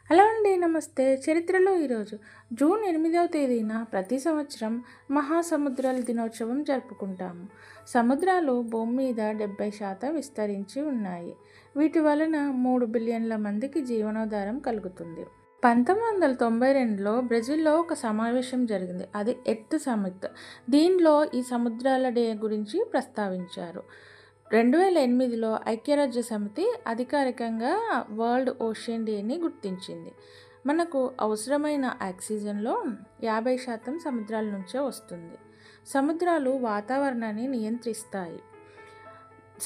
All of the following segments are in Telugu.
హలో అండి, నమస్తే. చరిత్రలో ఈరోజు జూన్ 8వ తేదీన ప్రతి సంవత్సరం మహాసముద్రాల దినోత్సవం జరుపుకుంటాము. సముద్రాలు భూమి మీద 70% విస్తరించి ఉన్నాయి. వీటి వలన 3 బిలియన్ల మందికి జీవనాధారం కలుగుతుంది. 1992లో బ్రెజిల్లో ఒక సమావేశం జరిగింది. అది ఎర్త్ సమిట్. దీనిలో ఈ సముద్రాల డే గురించి ప్రస్తావించారు. 2008లో ఐక్యరాజ్య సమితి అధికారికంగా వరల్డ్ ఓషన్ డేని గుర్తించింది. మనకు అవసరమైన ఆక్సిజన్లో 50% సముద్రాల నుంచే వస్తుంది. సముద్రాలు వాతావరణాన్ని నియంత్రిస్తాయి.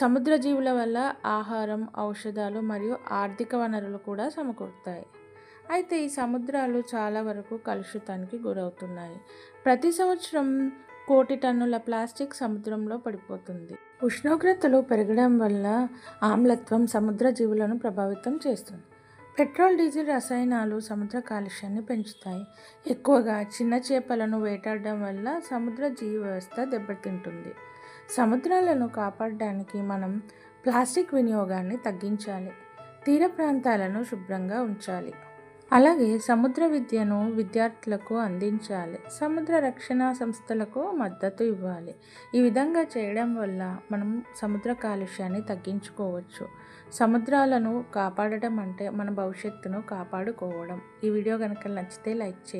సముద్ర జీవుల వల్ల ఆహారం, ఔషధాలు మరియు ఆర్థిక వనరులు కూడా సమకూరుతాయి. అయితే ఈ సముద్రాలు చాలా వరకు కలుషితానికి గురవుతున్నాయి. ప్రతి సంవత్సరం 1 కోటి టన్నుల ప్లాస్టిక్ సముద్రంలో పడిపోతుంది. ఉష్ణోగ్రతలు పెరగడం వల్ల ఆమ్లత్వం సముద్ర జీవులను ప్రభావితం చేస్తుంది. పెట్రోల్, డీజిల్ రసాయనాలు సముద్ర కాలుష్యాన్ని పెంచుతాయి. ఎక్కువగా చిన్న చేపలను వేటాడడం వల్ల సముద్ర జీవ వ్యవస్థ దెబ్బతింటుంది. సముద్రాలను కాపాడడానికి మనం ప్లాస్టిక్ వినియోగాన్ని తగ్గించాలి. తీర ప్రాంతాలను శుభ్రంగా ఉంచాలి. అలాగే సముద్ర విద్యను విద్యార్థులకు అందించాలి. సముద్ర రక్షణ సంస్థలకు మద్దతు ఇవ్వాలి. ఈ విధంగా చేయడం వల్ల మనం సముద్ర కాలుష్యాన్ని తగ్గించుకోవచ్చు. సముద్రాలను కాపాడడం అంటే మన భవిష్యత్తును కాపాడుకోవడం. ఈ వీడియో కనుక నచ్చితే లైక్ చేయండి.